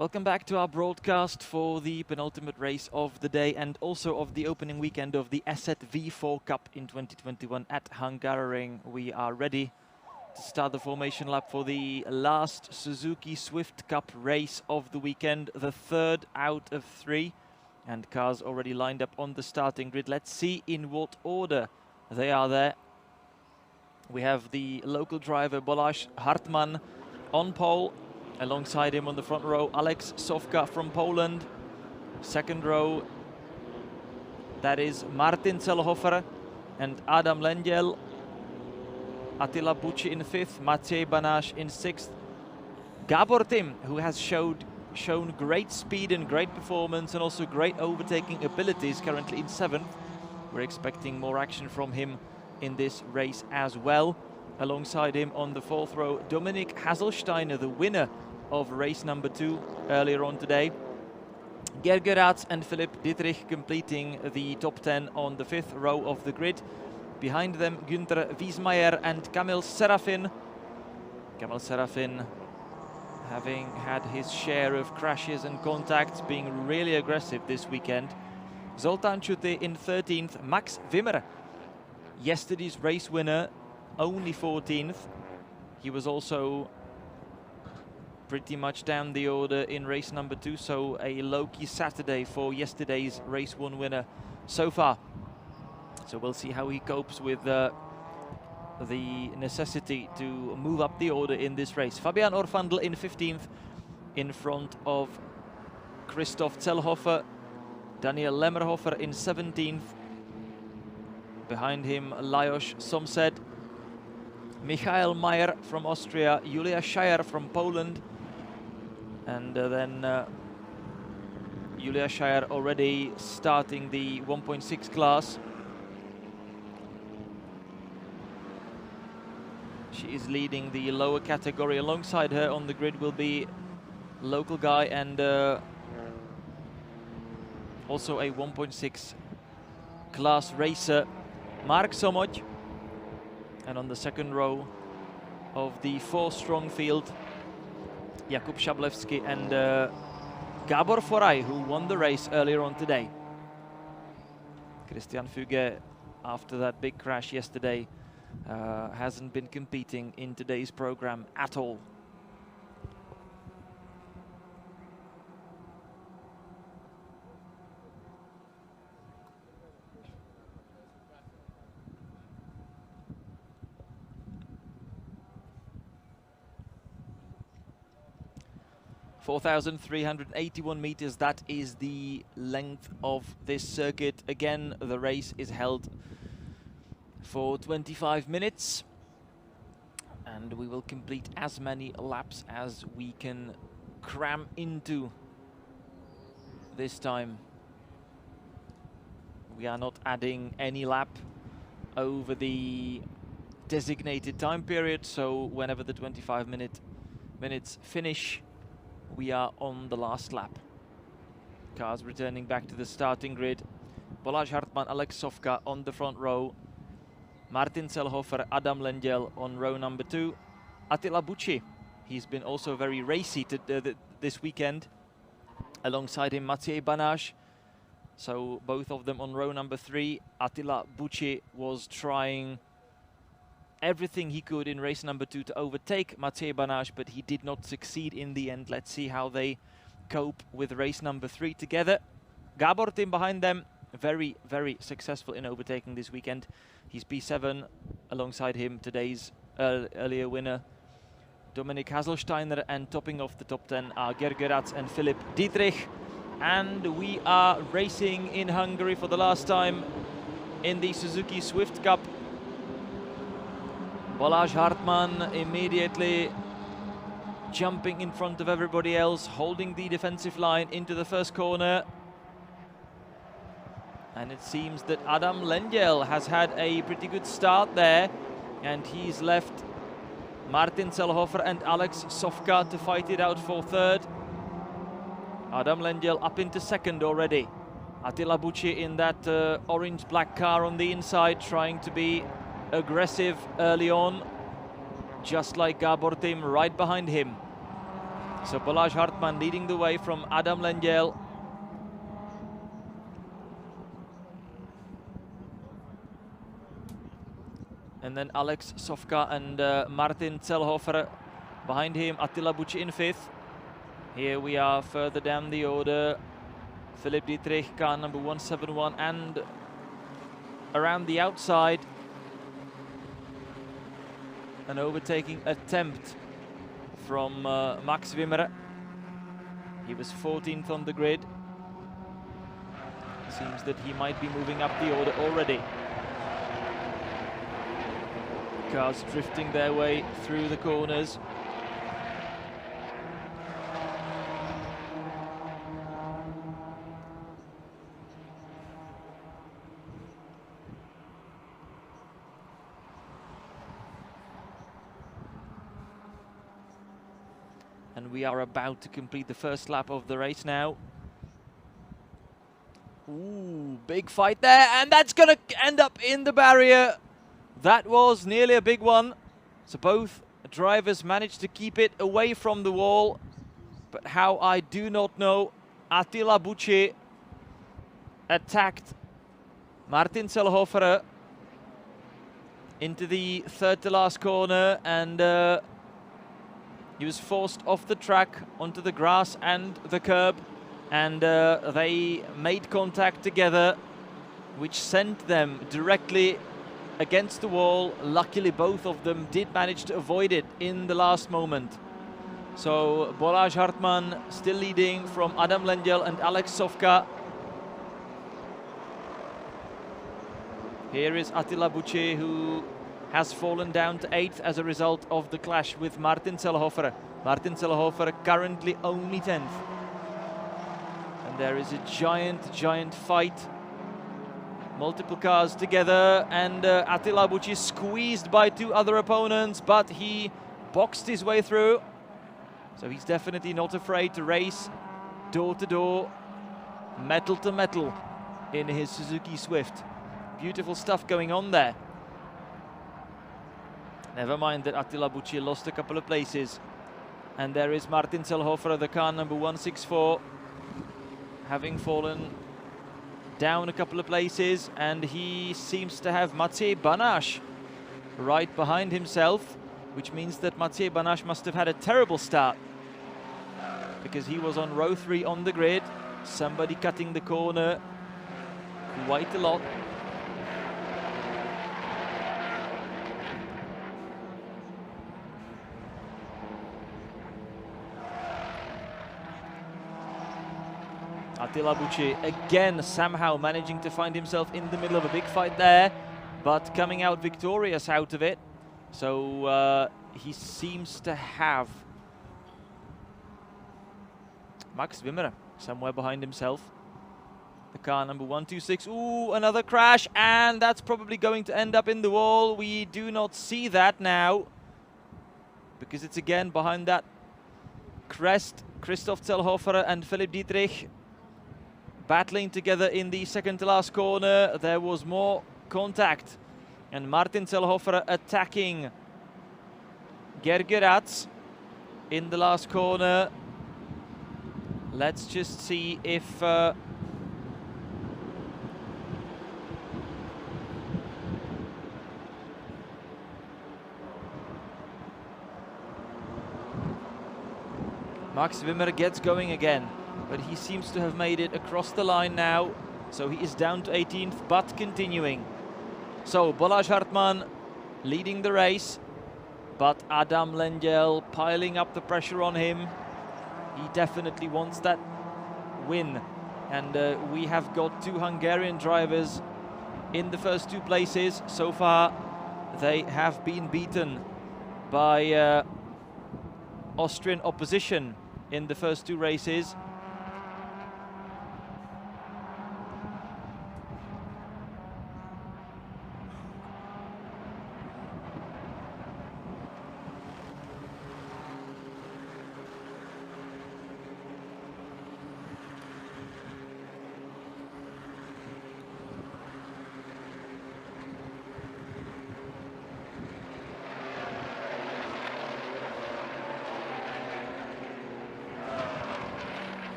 Welcome back to our broadcast for the penultimate race of the day and also of the opening weekend of the Asset V4 Cup in 2021 at Hungaroring. We are ready to start the formation lap for the last Suzuki Swift Cup race of the weekend, the third out of three, and cars already lined up on the starting grid. Let's see in what order they are there. We have the local driver Balázs Hartmann on pole. Alongside him on the front row, Alex Sofka from Poland. Second row, that is Martin Selhofer and Adam Landell. Attila Bucci in fifth, Maciej Banás in sixth. Gábor Tim, who has shown great speed and great performance and also great overtaking abilities, currently in seventh. We're expecting more action from him in this race as well. Alongside him on the fourth row, Dominik Haselsteiner, the winner of race number 2 earlier on today. Gergeratz and Philipp Dietrich completing the top 10 on the fifth row of the grid. Behind them, Günther Wiesmeyer and Kamil Serafin. Kamil Serafin having had his share of crashes and contacts, being really aggressive this weekend. Zoltán Chuty in 13th, Max Wimmer, yesterday's race winner, only 14th. He was also pretty much down the order in race number 2, so a low-key Saturday for yesterday's race 1 winner so far. So we'll see how he copes with the necessity to move up the order in this race. Fabian Orfandl in 15th, in front of Christoph Selhofer. Daniel Lemmerhofer in 17th. Behind him, Lajos Somsed. Michael Mayer from Austria, Julia Scheier from Poland. And then Julia Scheier already starting the 1.6 class. She is leading the lower category. Alongside her on the grid will be local guy and also a 1.6 class racer, Mark Somogy. And on the second row of the 4-strong field, Jakub Szablewski and Gábor Foray, who won the race earlier on today. Christian Füge, after that big crash yesterday, hasn't been competing in today's program at all. (4,381 meters), that is the length of this circuit. Again, the race is held for 25 minutes and we will complete as many laps as we can cram into this time. We are not adding any lap over the designated time period, so whenever the 25 minutes finish, we are on the last lap. Cars returning back to the starting grid. Balázs Hartmann, Alex Sofka on the front row. Martin Selhofer, Adam Landell on row number 2. Attila Bucci, he's been also very racy this weekend. Alongside him, Maciej Banás. So both of them on row number 3. Attila Bucci was trying everything he could in race number 2 to overtake Maciej Banás, but he did not succeed in the end. Let's see how they cope with race number 3 together. Gábor Tim behind them, very, very successful in overtaking this weekend. He's P7. Alongside him, today's earlier winner, Dominik Haselsteiner, and topping off the top 10 are Gergeratz and Philipp Dietrich. And we are racing in Hungary for the last time in the Suzuki Swift Cup. Balázs Hartmann immediately jumping in front of everybody else, holding the defensive line into the first corner. And it seems that Adam Landell has had a pretty good start there, and he's left Martin Selhofer and Alex Sofka to fight it out for third. Adam Landell up into second already. Attila Bucci in that orange-black car on the inside, trying to be aggressive early on, just like Gábor Tim right behind him. So Balázs Hartmann leading the way from Adam Landell. And then Alex Sofka and Martin Selhofer behind him. Attila Bucci in 5th. Here we are further down the order. Philipp Dietrich, car number 171, and around the outside, an overtaking attempt from Max Wimmer. He was 14th on the grid. Seems that he might be moving up the order already. Cars drifting their way through the corners. And we are about to complete the first lap of the race now. Ooh, big fight there, and that's gonna end up in the barrier. That was nearly a big one. So both drivers managed to keep it away from the wall. But how, I do not know. Attila Bucci attacked Martin Selhofer into the third to last corner, and he was forced off the track onto the grass and the curb, and they made contact together, which sent them directly against the wall. Luckily, both of them did manage to avoid it in the last moment. So Balázs Hartmann still leading from Adam Landell and Alex Sofka. Here is Attila Bucci, who has fallen down to 8th as a result of the clash with Martin Selhofer. Martin Selhofer currently only 10th. And there is a giant fight. Multiple cars together, and Attila Bucci squeezed by 2 other opponents, but he boxed his way through. So he's definitely not afraid to race door to door, metal to metal in his Suzuki Swift. Beautiful stuff going on there. Never mind that Attila Bucci lost a couple of places. And there is Martin Selhofer, the car number 164, having fallen down a couple of places, and he seems to have Maciej Banaš right behind himself, which means that Maciej Banaš must have had a terrible start, because he was on row 3 on the grid. Somebody cutting the corner quite a lot. Attila Bucci again somehow managing to find himself in the middle of a big fight there, but coming out victorious out of it. So he seems to have Max Wimmer somewhere behind himself. The car number 126. Ooh, another crash, and that's probably going to end up in the wall. We do not see that now, because it's again behind that crest. Christoph Selhofer and Philipp Dietrich battling together in the second to last corner. There was more contact, and Martin Selhofer attacking Gergeratz in the last corner. Let's just see if Max Wimmer gets going again, but he seems to have made it across the line now, so he is down to 18th, but continuing. So Balázs Hartmann leading the race, but Adam Landell piling up the pressure on him. He definitely wants that win, and we have got 2 Hungarian drivers in the first 2 places. So far they have been beaten by Austrian opposition in the first 2 races.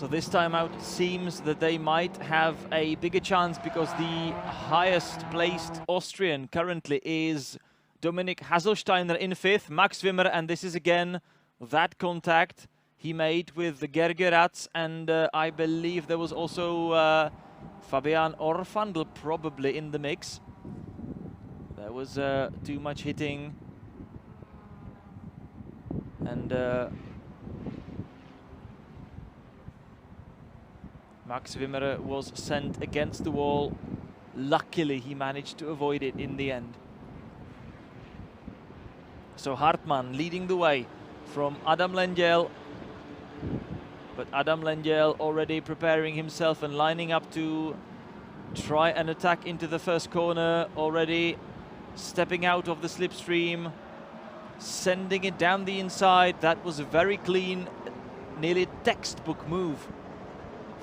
So this time out, it seems that they might have a bigger chance because the highest placed Austrian currently is Dominik Haselsteiner in 5th, Max Wimmer, and this is again that contact he made with the Gergeratz, and I believe there was also Fabian Orfandl probably in the mix. There was too much hitting, and Max Wimmer was sent against the wall. Luckily, he managed to avoid it in the end. So Hartmann leading the way from Adam Landell. But Adam Landell already preparing himself and lining up to try and attack into the first corner, already stepping out of the slipstream, sending it down the inside. That was a very clean, nearly textbook move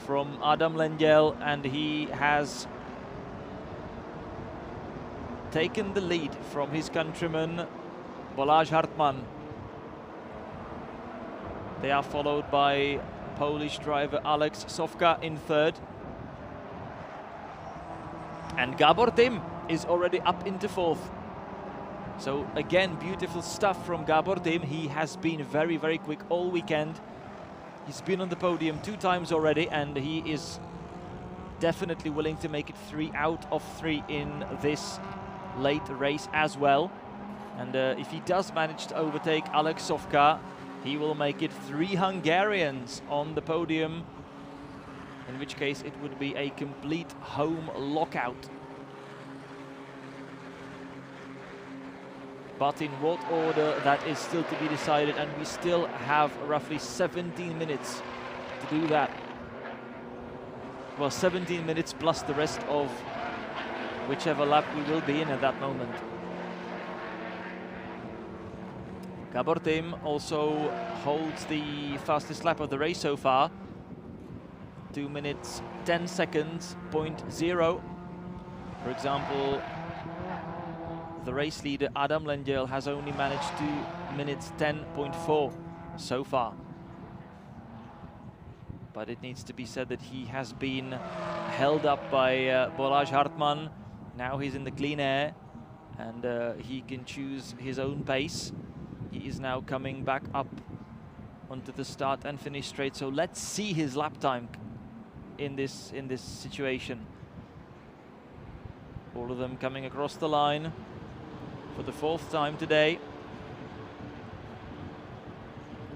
from Adam Landell, and he has taken the lead from his countryman Balázs Hartmann. They are followed by Polish driver Alex Sofka in 3rd. And Gábor Tim is already up into 4th. So again, beautiful stuff from Gábor Tim. He has been very, very quick all weekend. He's been on the podium 2 times already, and he is definitely willing to make it 3 out of 3 in this late race as well. And if he does manage to overtake Alex Sofka, he will make it 3 Hungarians on the podium, in which case it would be a complete home lockout. But in what order, that is still to be decided, and we still have roughly 17 minutes to do that. Well, 17 minutes plus the rest of whichever lap we will be in at that moment. Gábor Tim also holds the fastest lap of the race so far. 2 minutes 10 seconds, 0.0. For example, the race leader Adam Landell has only managed 2 minutes 10.4 so far. But it needs to be said that he has been held up by Balázs Hartmann. Now he's in the clean air, and he can choose his own pace. He is now coming back up onto the start and finish straight. So let's see his lap time in this situation. All of them coming across the line for the 4th time today.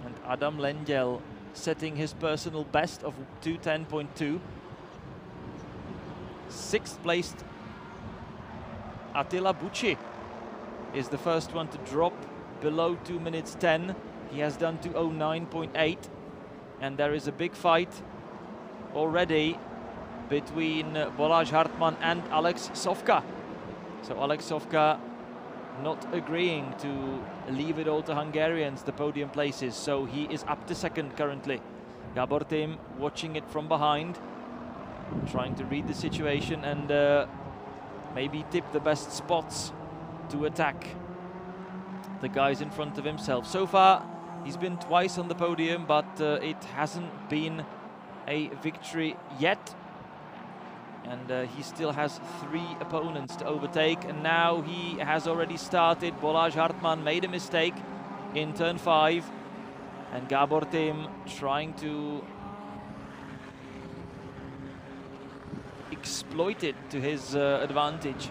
And Adam Landell setting his personal best of 2:10.2. 6th placed Attila Bucci is the first one to drop below 2 minutes 10. He has done 2:09.8, and there is a big fight already between Balázs Hartmann and Alex Sofka. So Alex Sofka not agreeing to leave it all to Hungarians, the podium places, so he is up to 2nd currently. Gábor Tim watching it from behind, trying to read the situation and maybe tip the best spots to attack the guys in front of himself. So far, he's been twice on the podium, but it hasn't been a victory yet. And he still has 3 opponents to overtake, and now he has already started. Balázs Hartmann made a mistake in turn 5, and Gábor Tim trying to exploit it to his advantage.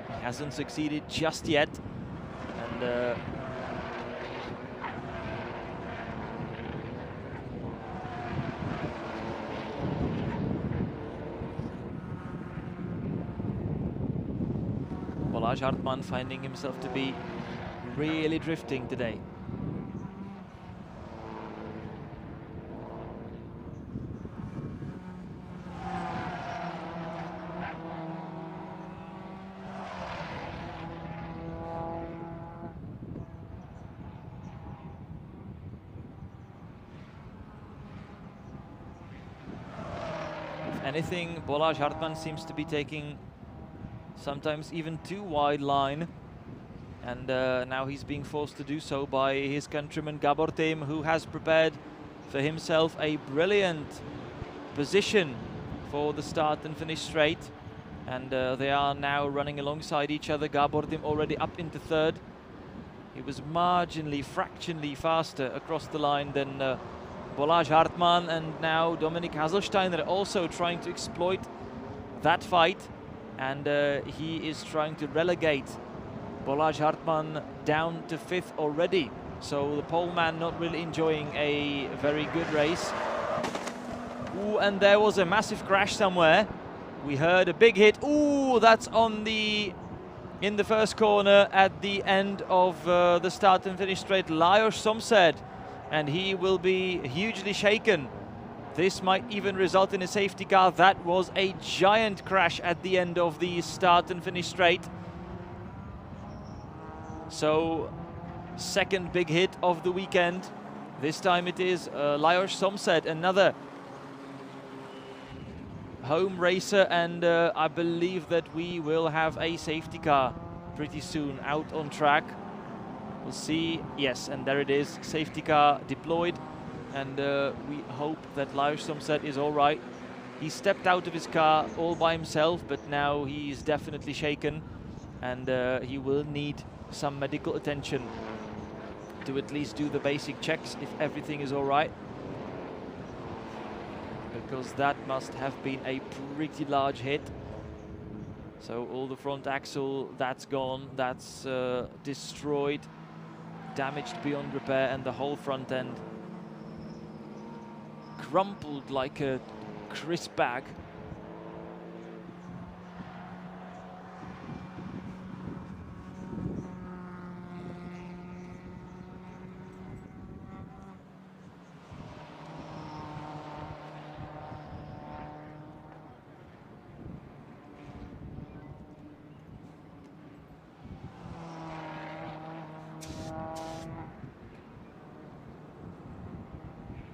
He hasn't succeeded just yet, and Balázs Hartmann finding himself to be really drifting today. If anything, Balázs Hartmann seems to be taking sometimes even too wide line, And now he's being forced to do so by his countryman Gábor, who has prepared for himself a brilliant position for the start and finish straight. And they are now running alongside each other. Gábor already up into third. He was marginally, fractionally faster across the line than Balázs Hartmann, and now Dominik Haselsteiner also trying to exploit that fight, and he is trying to relegate Balázs Hartmann down to 5th already. So the pole man not really enjoying a very good race. Ooh, and there was a massive crash somewhere. We heard a big hit. Ooh, that's on the in the first corner at the end of the start and finish straight, Lajos Somsed, and he will be hugely shaken. This might even result in a safety car. That was a giant crash at the end of the start and finish straight. So, second big hit of the weekend. This time it is Lajos Somsed, another home racer, and I believe that we will have a safety car pretty soon out on track. We'll see. Yes, and there it is, safety car deployed, and we hope that Lajos Somsed is all right. He stepped out of his car all by himself, but now he's definitely shaken, and he will need some medical attention to at least do the basic checks if everything is all right, because that must have been a pretty large hit. So all the front axle, that's gone, that's destroyed, damaged beyond repair, and the whole front end crumpled like a crisp bag.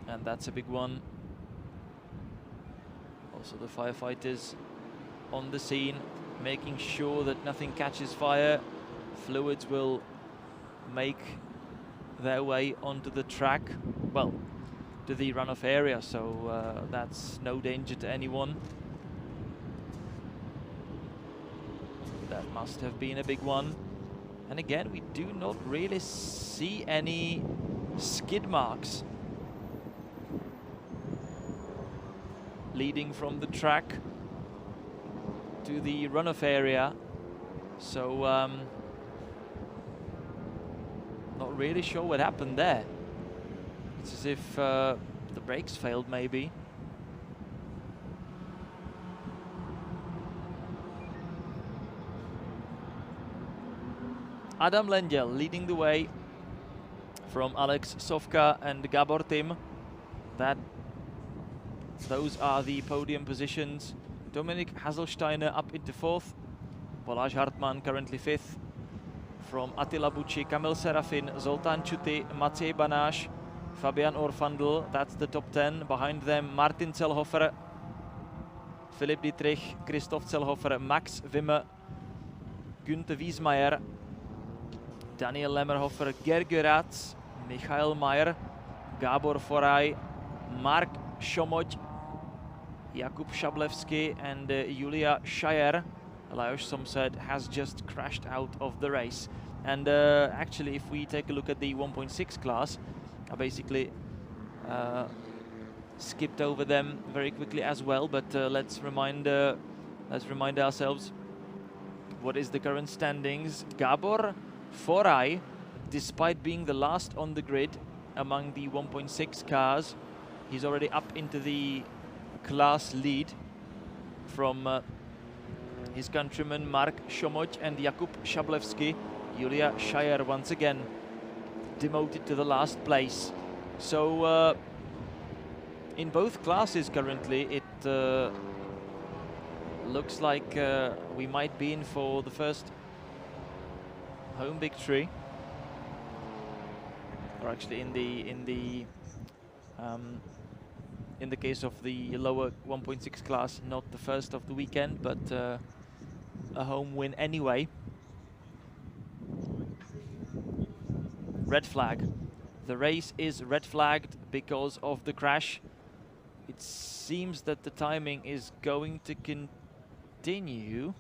And that's a big one. Also the firefighters on the scene, making sure that nothing catches fire. Fluids will make their way onto the track, well, to the runoff area, so that's no danger to anyone. That must have been a big one. And again, we do not really see any skid marks leading from the track to the runoff area, so not really sure what happened there. It's as if the brakes failed, maybe. Adam Landell leading the way from Alex Sovka and Gábor Tim. Those are the podium positions. Dominik Haselsteiner up into 4th. Balázs Hartmann currently 5th. From Attila Bucci, Kamil Serafin, Zoltán Čuty, Maciej Banáš, Fabian Orfandl. That's the top 10. Behind them, Martin Selhofer, Philipp Dietrich, Christoph Selhofer, Max Wimmer, Günther Wiesmeier, Daniel Lemmerhofer, Gergő Rác, Michael Mayer, Gábor Foraj, Mark Šomoď, Jakub Szablewski, and Julia Scheier. Lajos Somsed has just crashed out of the race. And actually, if we take a look at the 1.6 class, I basically skipped over them very quickly as well. But let's remind ourselves what is the current standings. Gábor Foraj, despite being the last on the grid among the 1.6 cars, he's already up into the class lead from his countrymen Mark Šomoď and Jakub Szablewski. Julia Scheier once again demoted to the last place. So in both classes currently, it looks like we might be in for the first home victory, or actually in the case of the lower 1.6 class, not the first of the weekend, but a home win anyway. red flag. The race is red flagged because of the crash. It seems that the timing is going to continue.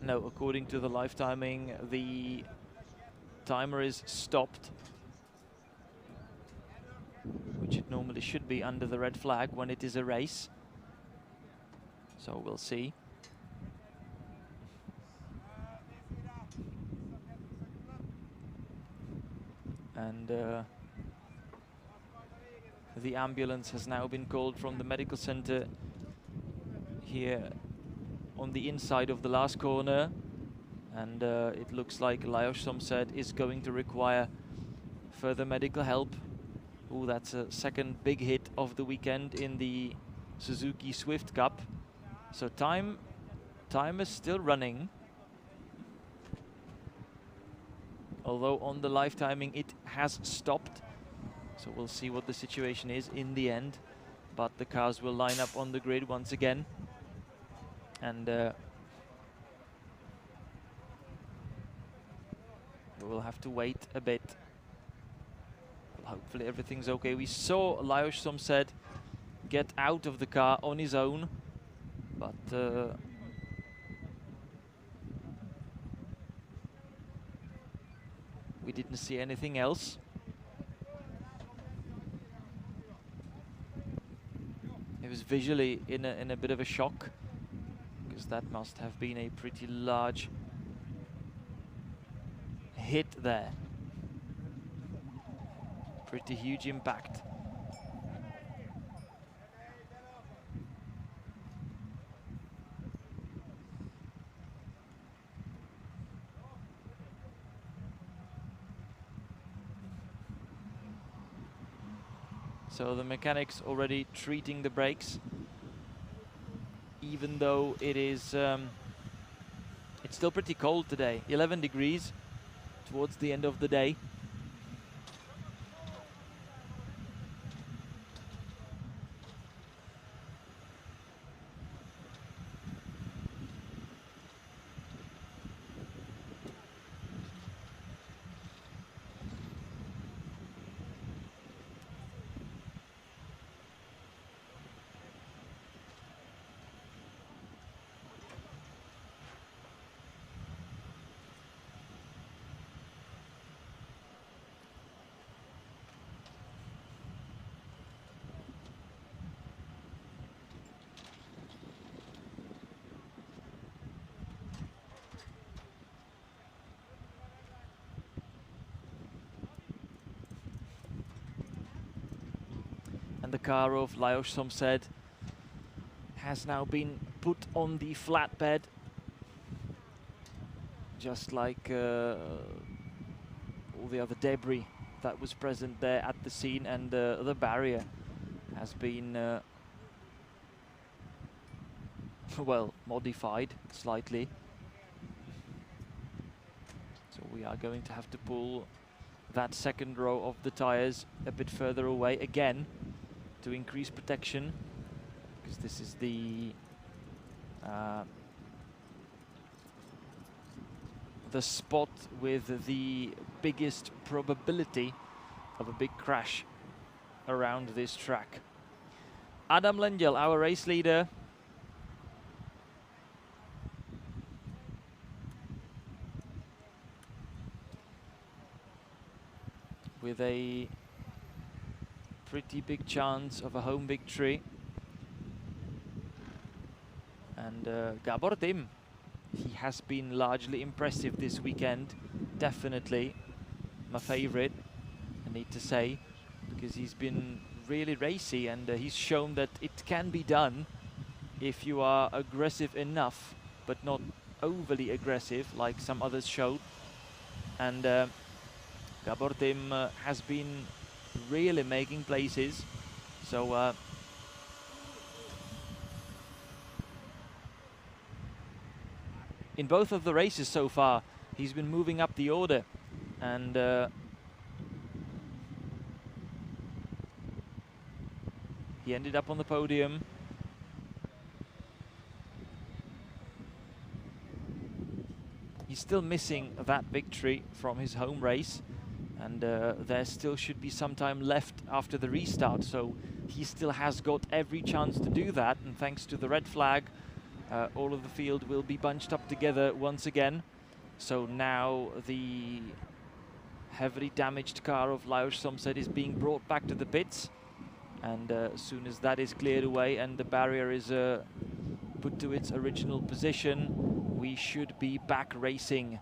No, according to the live timing, the timer is stopped, which it normally should be under the red flag when it is a race. So we'll see. And the ambulance has now been called from the medical center here on the inside of the last corner. And it looks like Lajos Somsed is going to require further medical help. Oh, that's a second big hit of the weekend in the Suzuki Swift Cup. So time is still running. Although on the live timing it has stopped. So we'll see what the situation is in the end. But the cars will line up on the grid once again. And we'll have to wait a bit. Well, hopefully everything's okay. We saw Lajos Somsed get out of the car on his own, but we didn't see anything else. He was visually in a bit of a shock, because that must have been a pretty large hit there. Pretty huge impact. So the mechanics already treating the brakes, even though it is it's still pretty cold today, 11 degrees towards the end of the day. And the car of Lajos Somsed has now been put on the flatbed, just like all the other debris that was present there at the scene, and the barrier has been well, modified slightly. So we are going to have to pull that second row of the tires a bit further away again to increase protection, because this is the spot with the biggest probability of a big crash around this track. Adam Landell, our race leader, with a pretty big chance of a home victory. And Gábor, he has been largely impressive this weekend. Definitely my favorite, I need to say, because he's been really racy, and he's shown that it can be done if you are aggressive enough, but not overly aggressive like some others showed. And Gábor has been really making places. So in both of the races so far, he's been moving up the order, and he ended up on the podium. he's still missing that victory from his home race, and there still should be some time left after the restart, so he still has got every chance to do that. And thanks to the red flag, all of the field will be bunched up together once again. So now the heavily damaged car of Lajos Somsed is being brought back to the pits, and as soon as that is cleared away and the barrier is put to its original position, we should be back racing.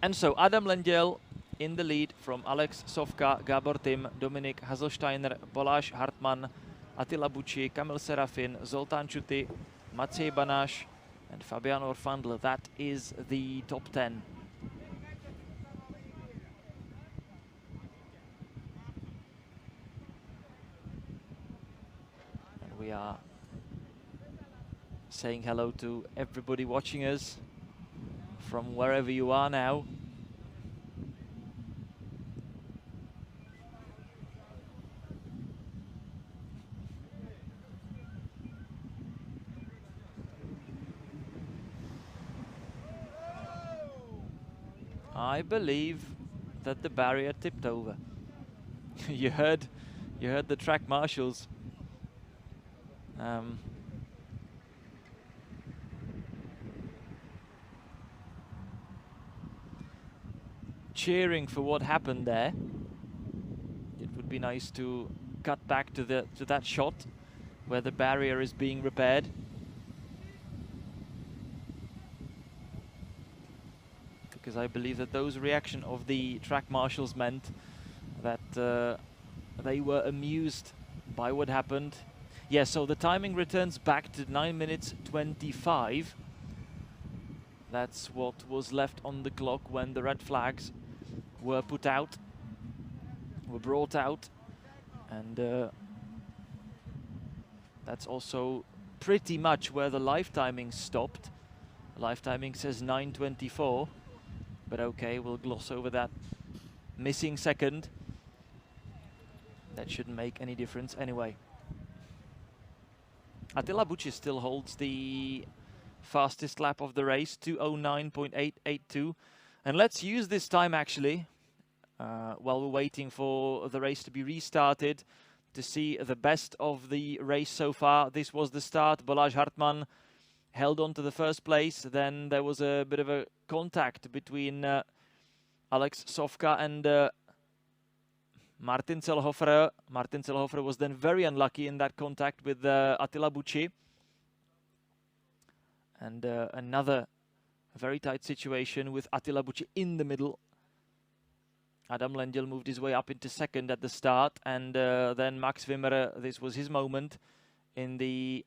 And so Adam Landell in the lead from Alex Sofka, Gábor Tim, Dominik Haselsteiner, Balázs Hartmann, Attila Bucci, Kamil Serafin, Zoltán Csuti, Maciej Banás and Fabian Orfandl. That is the top 10. And we are saying hello to everybody watching us from wherever you are now. I believe that the barrier tipped over. you heard the track marshals. Cheering for what happened there. It would be nice to cut back to that shot where the barrier is being repaired. Because I believe that those reaction of the track marshals meant that they were amused by what happened. Yeah, so the timing returns back to 9 minutes 25. That's what was left on the clock when the red flags were put out, were brought out, and that's also pretty much where the live timing stopped. Live timing says 9:24, but okay, we'll gloss over that missing second. That shouldn't make any difference anyway. Attila Bucci still holds the fastest lap of the race, 2:09.882. And let's use this time actually, while we're waiting for the race to be restarted, to see the best of the race so far. This was the start. Balázs Hartmann held on to the first place. Then there was a bit of a contact between Alex Sofka and Martin Selhofer. Martin Selhofer was then very unlucky in that contact with Attila Bucci. And another very tight situation with Attila Bucci in the middle. Adam Landell moved his way up into second at the start, and then Max Wimmer, this was his moment in the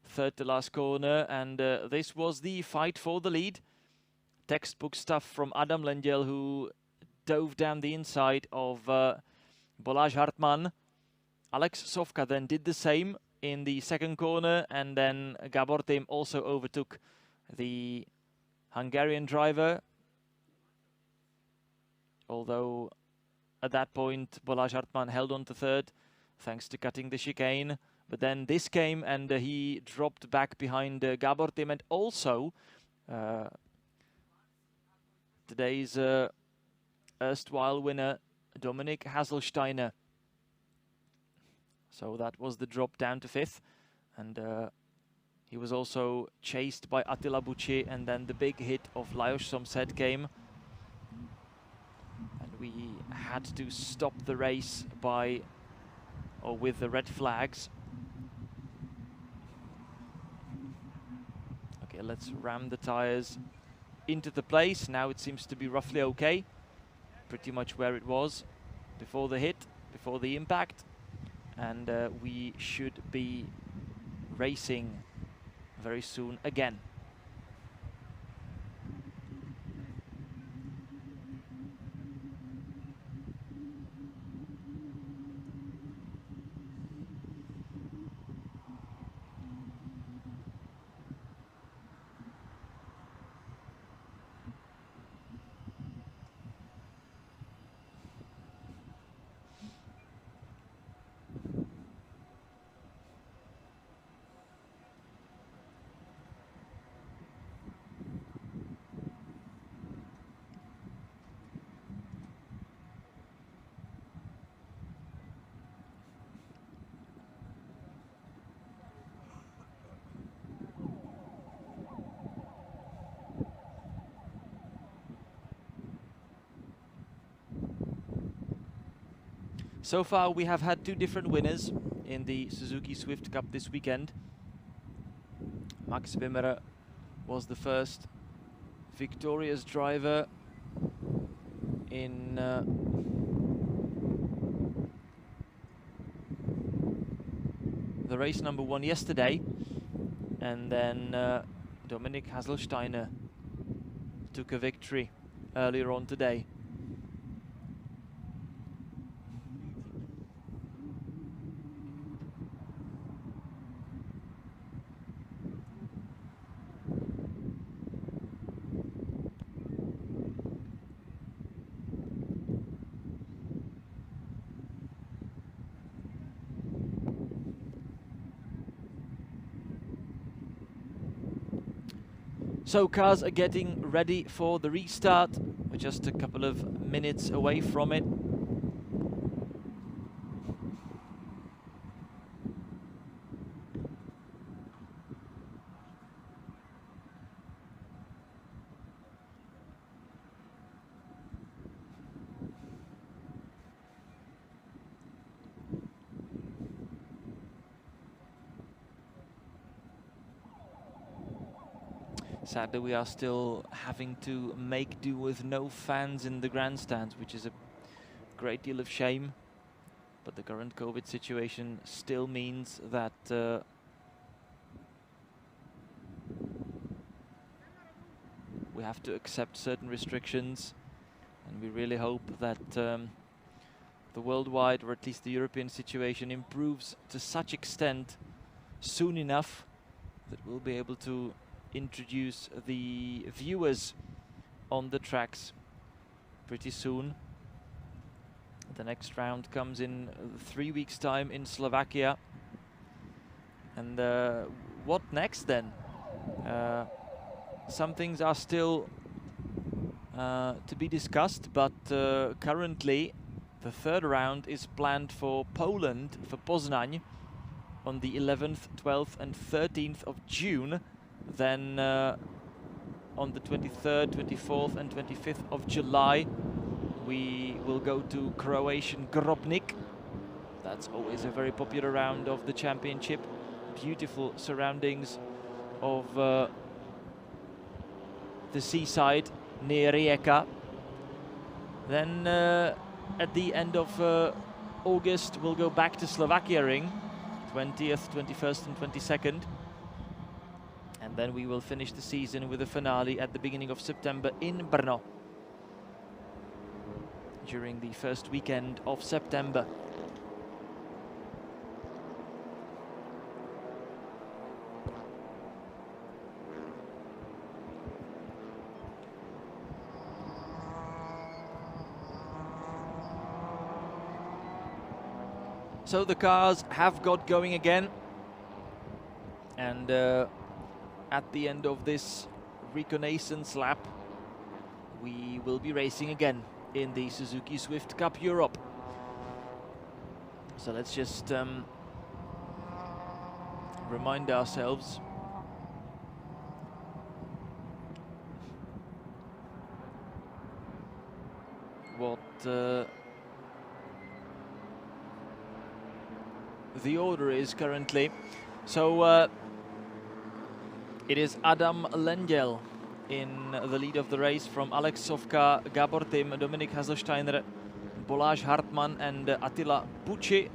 third to last corner, and this was the fight for the lead. Textbook stuff from Adam Landell, who dove down the inside of Balázs Hartmann. Alex Sofka then did the same in the second corner, and then Gábor Tim also overtook the Hungarian driver. Although at that point Balázs Hartmann held on to third thanks to cutting the chicane. But then this came and he dropped back behind Gábor Tim, and also today's erstwhile winner Dominik Haselsteiner. So that was the drop down to fifth, and he was also chased by Attila Bucci, and then the big hit of Lajos Somsed came. And we had to stop the race with the red flags. Okay, let's ram the tires into the place. Now it seems to be roughly okay. Pretty much where it was before the hit, before the impact. And we should be racing very soon again. So far we have had two different winners in the Suzuki Swift Cup this weekend. Max Wimmerer was the first victorious driver in the race number 1 yesterday, and then Dominik Haselsteiner took a victory earlier on today. So cars are getting ready for the restart. We're just a couple of minutes away from it. Sadly, we are still having to make do with no fans in the grandstands, which is a great deal of shame. But the current COVID situation still means that we have to accept certain restrictions, and we really hope that the worldwide, or at least the European situation, improves to such extent soon enough that we'll be able to introduce the viewers on the tracks pretty soon. The next round comes in 3 weeks' time in Slovakia. And what next then? Some things are still to be discussed, but currently the third round is planned for Poland, for Poznań, on the 11th, 12th and 13th of June. Then on the 23rd, 24th and 25th of July, we will go to Croatian Grobnik. That's always a very popular round of the championship. Beautiful surroundings of the seaside near Rijeka. Then at the end of August, we'll go back to Slovakia Ring, 20th, 21st and 22nd. And then we will finish the season with a finale at the beginning of September in Brno, during the first weekend of September. So the cars have got going again, and at the end of this reconnaissance lap, we will be racing again in the Suzuki Swift Cup Europe. So let's just remind ourselves what the order is currently. So it is Adam Landell in the lead of the race, from Alex Sovka, Gábor Tim, Dominik Haselsteiner, Balázs Hartmann and Attila Pucci.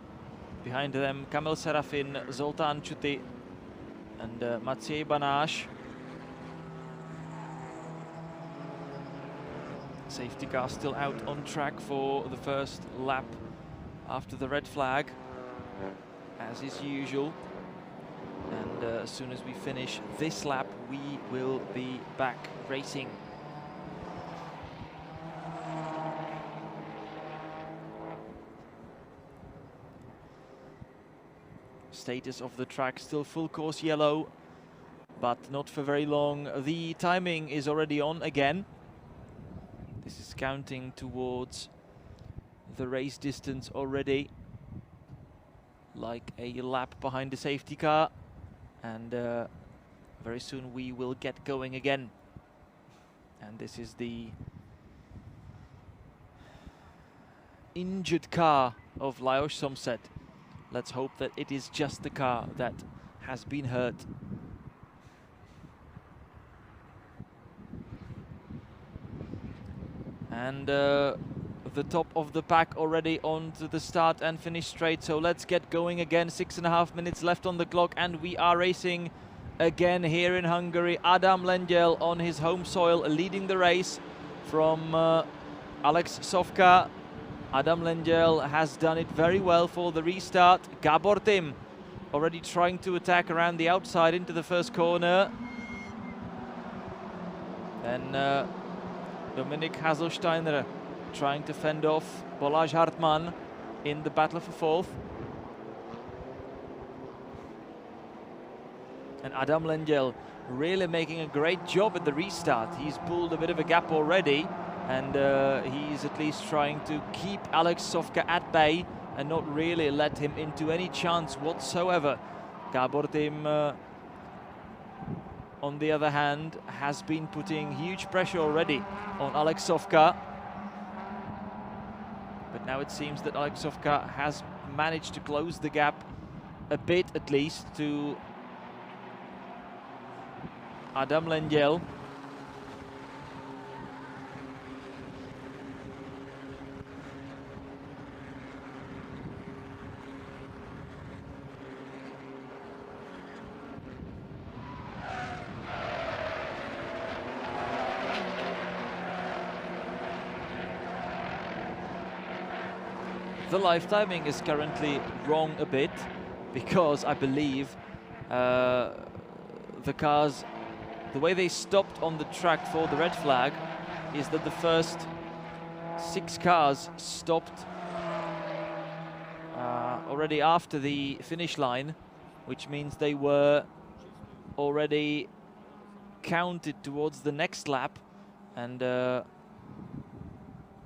Behind them, Kamil Serafin, Zoltán Chuty and Maciej Banáš. Safety car still out on track for the first lap after the red flag, as is usual. And as soon as we finish this lap, we will be back racing. Status of the track still full course yellow, but not for very long. The timing is already on again. This is counting towards the race distance already, like a lap behind the safety car. And very soon we will get going again. And this is the injured car of Lajos Somset. Let's hope that it is just the car that has been hurt. And the top of the pack already onto the start and finish straight. So let's get going again. 6.5 minutes left on the clock, and we are racing again here in Hungary. Adam Landell on his home soil, leading the race from Alex Sofka. Adam Landell has done it very well for the restart. Gábor already trying to attack around the outside into the first corner. Then Dominik Haselsteiner trying to fend off Balázs Hartmann in the battle for fourth. And Adam Landell really making a great job at the restart. He's pulled a bit of a gap already, and he's at least trying to keep Alex Sofka at bay and not really let him into any chance whatsoever. Gábor on the other hand, has been putting huge pressure already on Alex Sofka. But now it seems that Alex Sofka has managed to close the gap a bit, at least, to Adam Landell. The live timing is currently wrong a bit, because I believe the cars, the way they stopped on the track for the red flag is that the first 6 cars stopped already after the finish line, which means they were already counted towards the next lap, and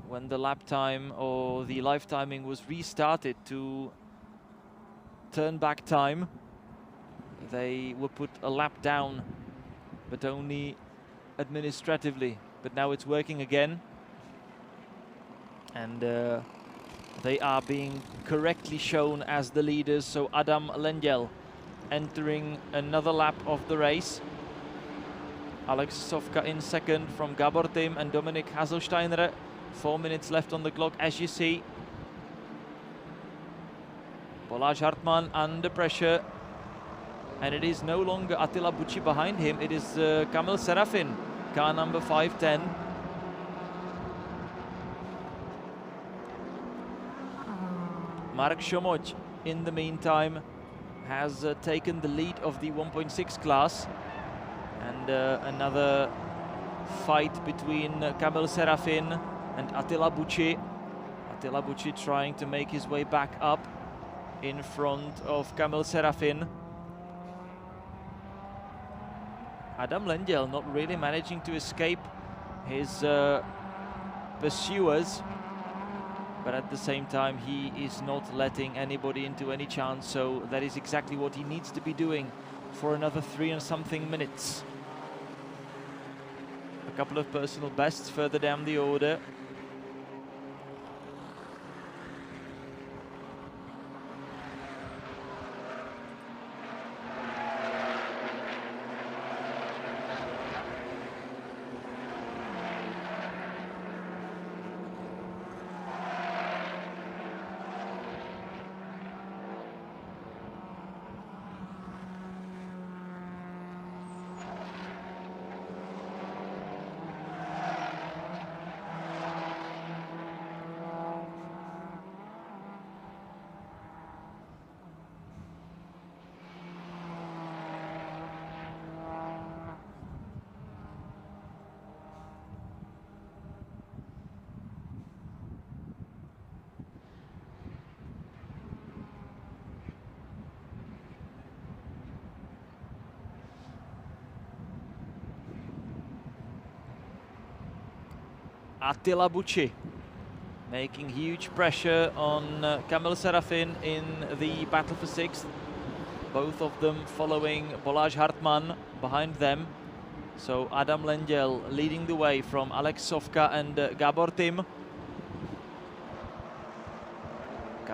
when the lap time or the live timing was restarted to turn back time, they were put a lap down, but only administratively. But now it's working again, and they are being correctly shown as the leaders. So Adam Landell entering another lap of the race. Alex Sofka in second from Gábor and Dominik Haselsteiner. 4 minutes left on the clock, as you see. Balázs Hartmann under pressure, and it is no longer Attila Bucci behind him, it is Kamil Serafin, car number 510. Mark Somogy, in the meantime, has taken the lead of the 1.6 class, and another fight between Kamil Serafin and Attila Bucci. Attila Bucci trying to make his way back up in front of Kamil Serafin. Adam Landell not really managing to escape his pursuers, but at the same time he is not letting anybody into any chance, so that is exactly what he needs to be doing for another 3 and something minutes. A couple of personal bests further down the order. Attila Bucci making huge pressure on Kamil Serafin in the battle for 6th. Both of them following Balázs Hartmann behind them. So Adam Landell leading the way from Alex Sofka and Gábor.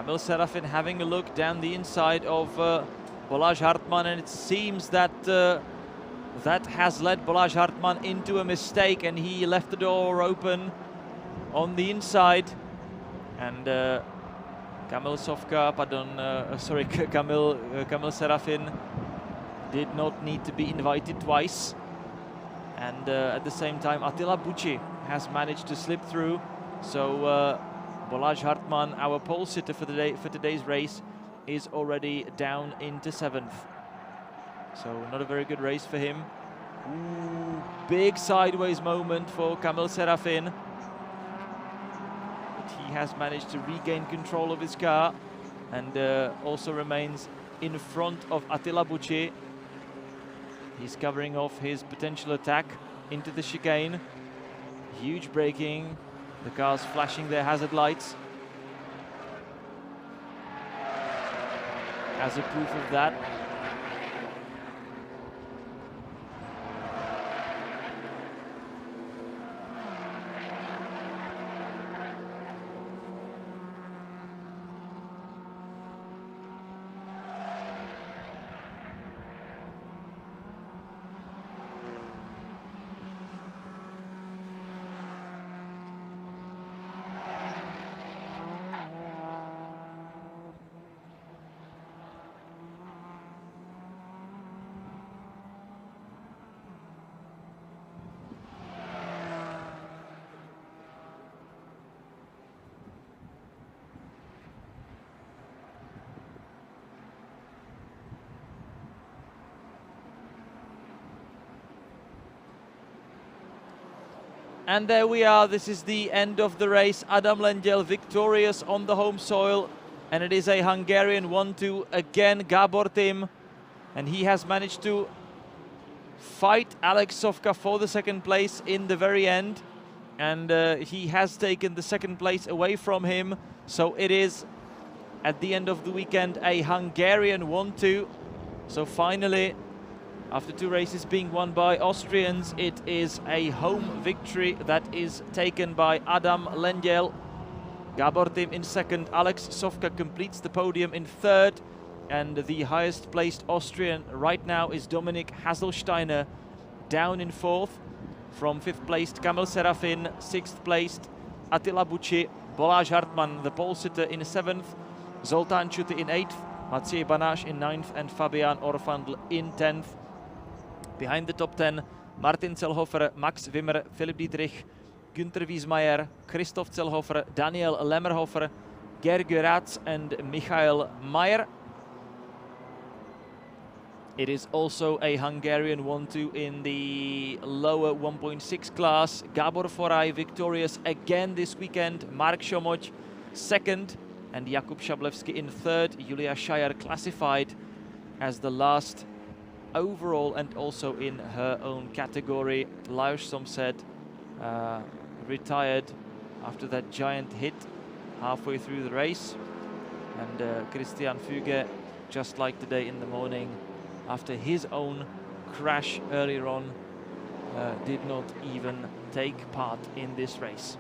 Kamil Serafin having a look down the inside of Balázs Hartmann, and it seems that that has led Balázs Hartmann into a mistake, and he left the door open on the inside. And Kamil Serafin did not need to be invited twice. And at the same time, Attila Bucci has managed to slip through. So Balázs Hartmann, our pole sitter for today's race, is already down into 7th. So not a very good race for him. Ooh, big sideways moment for Kamil Serafin. But he has managed to regain control of his car and also remains in front of Attila Bucci. He's covering off his potential attack into the chicane. Huge braking. The cars flashing their hazard lights as a proof of that. And there we are, this is the end of the race. Adam Landell victorious on the home soil, and it is a Hungarian 1-2 again, Gábor team, and he has managed to fight Alex Sofka for the 2nd place in the very end, and he has taken the 2nd place away from him. So it is, at the end of the weekend, a Hungarian 1-2. So finally, after 2 races being won by Austrians, it is a home victory that is taken by Adam Landell. Gábor team in 2nd, Alex Sofka completes the podium in 3rd, and the highest placed Austrian right now is Dominik Haselsteiner, down in 4th. From 5th placed Kamil Serafin, 6th placed Attila Bucci, Balázs Hartmann, the pole sitter, in 7th, Zoltán Čuty in 8th, Maciej Banáš in 9th, and Fabian Orfandl in 10th. Behind the top 10, Martin Selhofer, Max Wimmer, Philipp Dietrich, Günther Wiesmeier, Christoph Selhofer, Daniel Lemmerhofer, Georg Ratz and Michael Mayer. It is also a Hungarian 1-2 in the lower 1.6 class. Gábor Foraj victorious again this weekend, Mark Somogy 2nd, and Jakub Szablewski in 3rd. Julia Scheier classified as the last overall and also in her own category. Lajos Somsed retired after that giant hit halfway through the race, and Christian Füge, just like today in the morning, after his own crash earlier on, did not even take part in this race.